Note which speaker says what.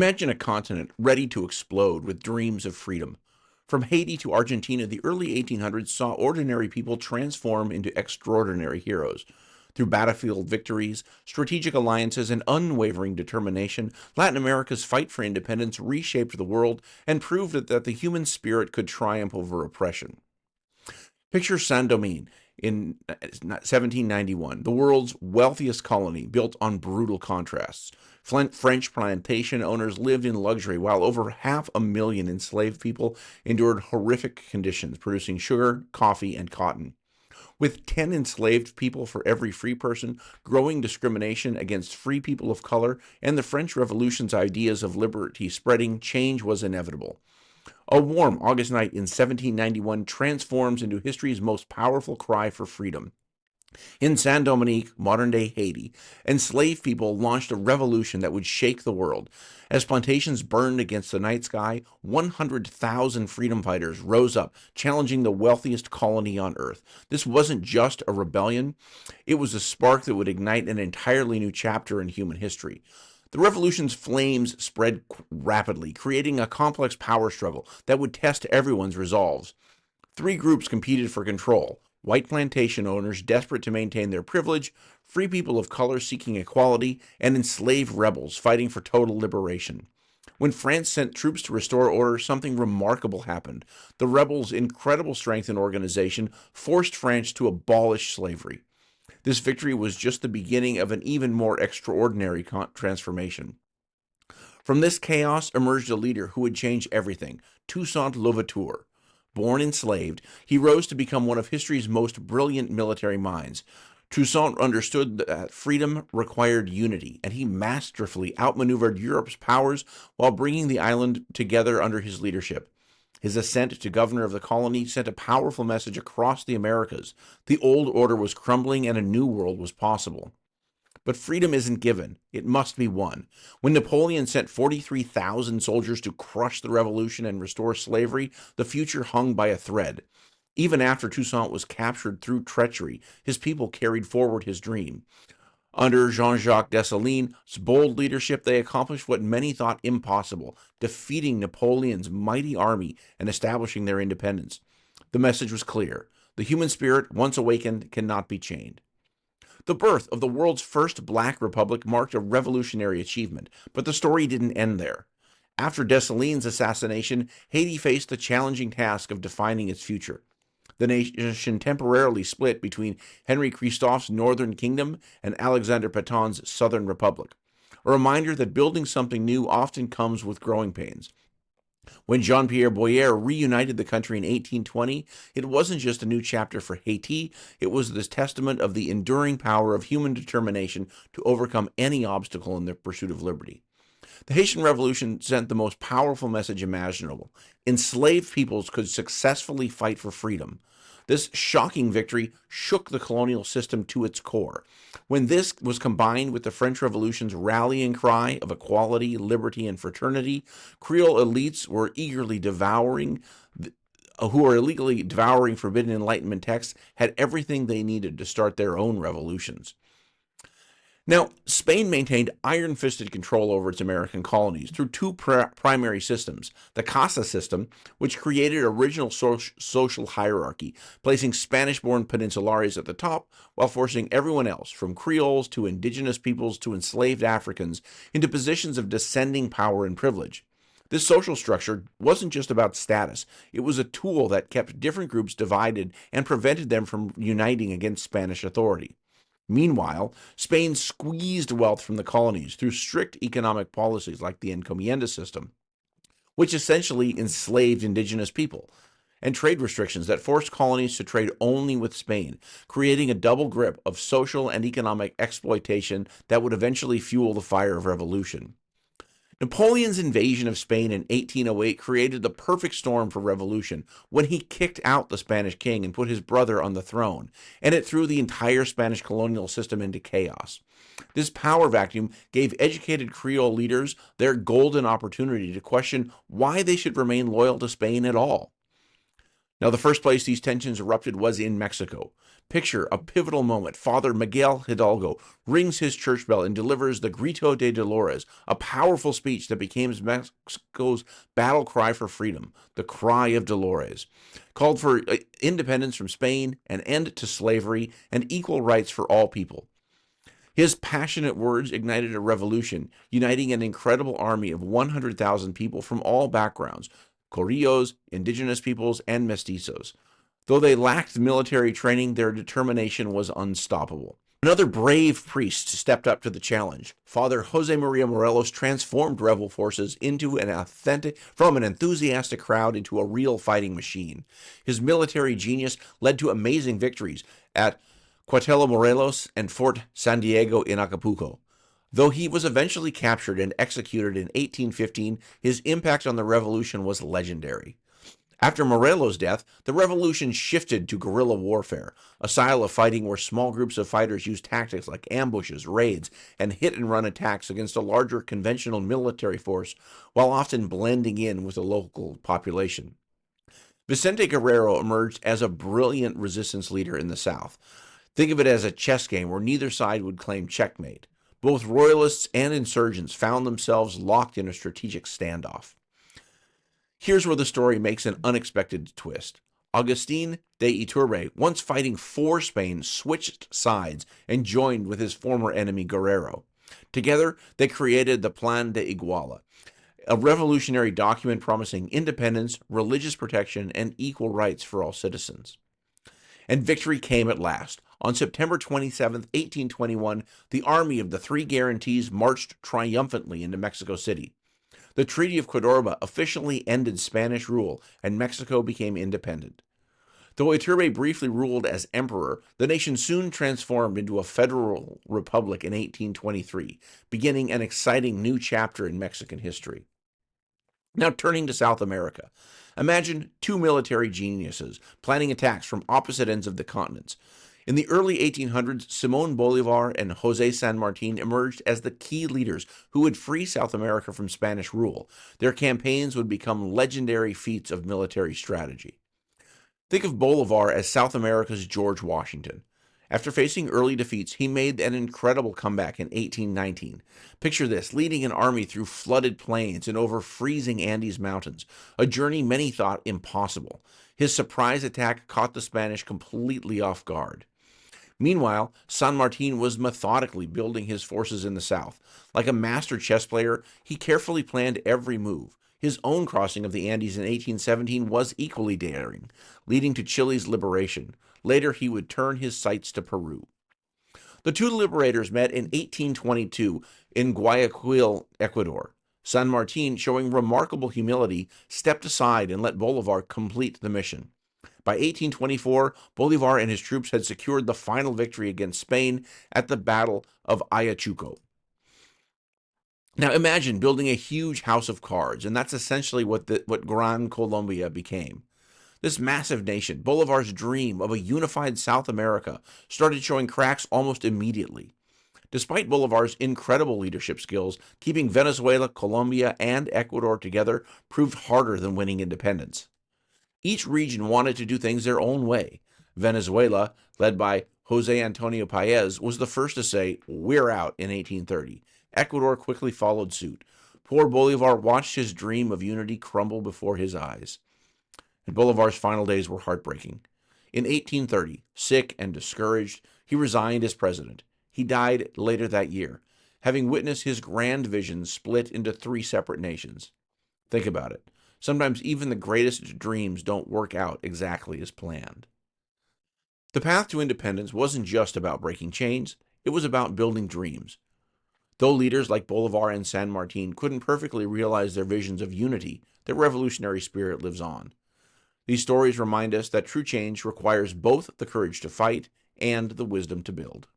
Speaker 1: Imagine a continent ready to explode with dreams of freedom. From Haiti to Argentina, the early 1800s saw ordinary people transform into extraordinary heroes. Through battlefield victories, strategic alliances, and unwavering determination, Latin America's fight for independence reshaped the world and proved that the human spirit could triumph over oppression. Picture Saint Domingue in 1791, the world's wealthiest colony built on brutal contrasts. French plantation owners lived in luxury while over 500,000 enslaved people endured horrific conditions, producing sugar, coffee, and cotton. With 10 enslaved people for every free person, growing discrimination against free people of color, and the French Revolution's ideas of liberty spreading, change was inevitable. A warm August night in 1791 transforms into history's most powerful cry for freedom. In Saint Domingue, modern day Haiti, enslaved people launched a revolution that would shake the world. As plantations burned against the night sky, 100,000 freedom fighters rose up, challenging the wealthiest colony on earth. This wasn't just a rebellion, it was a spark that would ignite an entirely new chapter in human history. The revolution's flames spread rapidly, creating a complex power struggle that would test everyone's resolves. Three groups competed for control: white plantation owners desperate to maintain their privilege, free people of color seeking equality, and enslaved rebels fighting for total liberation. When France sent troops to restore order, something remarkable happened. The rebels' incredible strength and organization forced France to abolish slavery. This victory was just the beginning of an even more extraordinary transformation. From this chaos emerged a leader who would change everything: Toussaint Louverture. Born enslaved, he rose to become one of history's most brilliant military minds. Toussaint understood that freedom required unity, and he masterfully outmaneuvered Europe's powers while bringing the island together under his leadership. His ascent to governor of the colony sent a powerful message across the Americas. The old order was crumbling and a new world was possible. But freedom isn't given, it must be won. When Napoleon sent 43,000 soldiers to crush the revolution and restore slavery, the future hung by a thread. Even after Toussaint was captured through treachery, his people carried forward his dream. Under Jean-Jacques Dessalines' bold leadership, they accomplished what many thought impossible: defeating Napoleon's mighty army and establishing their independence. The message was clear: the human spirit, once awakened, cannot be chained. The birth of the world's first black republic marked a revolutionary achievement, but the story didn't end there. After Dessalines' assassination, Haiti faced the challenging task of defining its future. The nation temporarily split between Henry Christophe's northern kingdom and Alexander Pétain's southern republic. A reminder that building something new often comes with growing pains. When Jean-Pierre Boyer reunited the country in 1820, it wasn't just a new chapter for Haiti, it was the testament of the enduring power of human determination to overcome any obstacle in the pursuit of liberty. The Haitian Revolution sent the most powerful message imaginable: enslaved peoples could successfully fight for freedom. This shocking victory shook the colonial system to its core. When this was combined with the French Revolution's rallying cry of equality, liberty, and fraternity, Creole elites were who were illegally devouring forbidden Enlightenment texts, had everything they needed to start their own revolutions. Now, Spain maintained iron-fisted control over its American colonies through two primary systems: the Casa system, which created original social hierarchy, placing Spanish-born peninsulares at the top, while forcing everyone else, from Creoles to indigenous peoples to enslaved Africans, into positions of descending power and privilege. This social structure wasn't just about status, it was a tool that kept different groups divided and prevented them from uniting against Spanish authority. Meanwhile, Spain squeezed wealth from the colonies through strict economic policies like the encomienda system, which essentially enslaved indigenous people, and trade restrictions that forced colonies to trade only with Spain, creating a double grip of social and economic exploitation that would eventually fuel the fire of revolution. Napoleon's invasion of Spain in 1808 created the perfect storm for revolution when he kicked out the Spanish king and put his brother on the throne, and it threw the entire Spanish colonial system into chaos. This power vacuum gave educated Creole leaders their golden opportunity to question why they should remain loyal to Spain at all. Now, the first place these tensions erupted was in Mexico. Picture a pivotal moment. Father Miguel Hidalgo rings his church bell and delivers the Grito de Dolores, a powerful speech that became Mexico's battle cry for freedom, the Cry of Dolores. Called for independence from Spain, an end to slavery, and equal rights for all people. His passionate words ignited a revolution, uniting an incredible army of 100,000 people from all backgrounds, Corillos, indigenous peoples, and mestizos. Though they lacked military training, their determination was unstoppable. Another brave priest stepped up to the challenge. Father Jose Maria Morelos transformed rebel forces from an enthusiastic crowd into a real fighting machine. His military genius led to amazing victories at Cuauhtémoc Morelos and Fort San Diego in Acapulco. Though he was eventually captured and executed in 1815, his impact on the revolution was legendary. After Morelos' death, the revolution shifted to guerrilla warfare, a style of fighting where small groups of fighters used tactics like ambushes, raids, and hit-and-run attacks against a larger conventional military force, while often blending in with the local population. Vicente Guerrero emerged as a brilliant resistance leader in the South. Think of it as a chess game where neither side would claim checkmate. Both royalists and insurgents found themselves locked in a strategic standoff. Here's where the story makes an unexpected twist. Agustin de Iturbide, once fighting for Spain, switched sides and joined with his former enemy Guerrero. Together, they created the Plan de Iguala, a revolutionary document promising independence, religious protection, and equal rights for all citizens. And victory came at last. On September 27, 1821, the army of the Three Guarantees marched triumphantly into Mexico City. The Treaty of Cordoba officially ended Spanish rule, and Mexico became independent. Though Iturbide briefly ruled as emperor, the nation soon transformed into a federal republic in 1823, beginning an exciting new chapter in Mexican history. Now turning to South America. Imagine two military geniuses planning attacks from opposite ends of the continents. In the early 1800s, Simón Bolívar and José San Martín emerged as the key leaders who would free South America from Spanish rule. Their campaigns would become legendary feats of military strategy. Think of Bolívar as South America's George Washington. After facing early defeats, he made an incredible comeback in 1819. Picture this, leading an army through flooded plains and over freezing Andes Mountains, a journey many thought impossible. His surprise attack caught the Spanish completely off guard. Meanwhile, San Martín was methodically building his forces in the south. Like a master chess player, he carefully planned every move. His own crossing of the Andes in 1817 was equally daring, leading to Chile's liberation. Later, he would turn his sights to Peru. The two liberators met in 1822 in Guayaquil, Ecuador. San Martín, showing remarkable humility, stepped aside and let Bolívar complete the mission. By 1824, Bolívar and his troops had secured the final victory against Spain at the Battle of Ayacucho. Now imagine building a huge house of cards, and that's essentially what Gran Colombia became. This massive nation, Bolívar's dream of a unified South America, started showing cracks almost immediately. Despite Bolívar's incredible leadership skills, keeping Venezuela, Colombia, and Ecuador together proved harder than winning independence. Each region wanted to do things their own way. Venezuela, led by José Antonio Páez, was the first to say, "We're out," in 1830. Ecuador quickly followed suit. Poor Bolívar watched his dream of unity crumble before his eyes. And Bolívar's final days were heartbreaking. In 1830, sick and discouraged, he resigned as president. He died later that year, having witnessed his grand vision split into three separate nations. Think about it. Sometimes even the greatest dreams don't work out exactly as planned. The path to independence wasn't just about breaking chains, it was about building dreams. Though leaders like Bolívar and San Martín couldn't perfectly realize their visions of unity, their revolutionary spirit lives on. These stories remind us that true change requires both the courage to fight and the wisdom to build.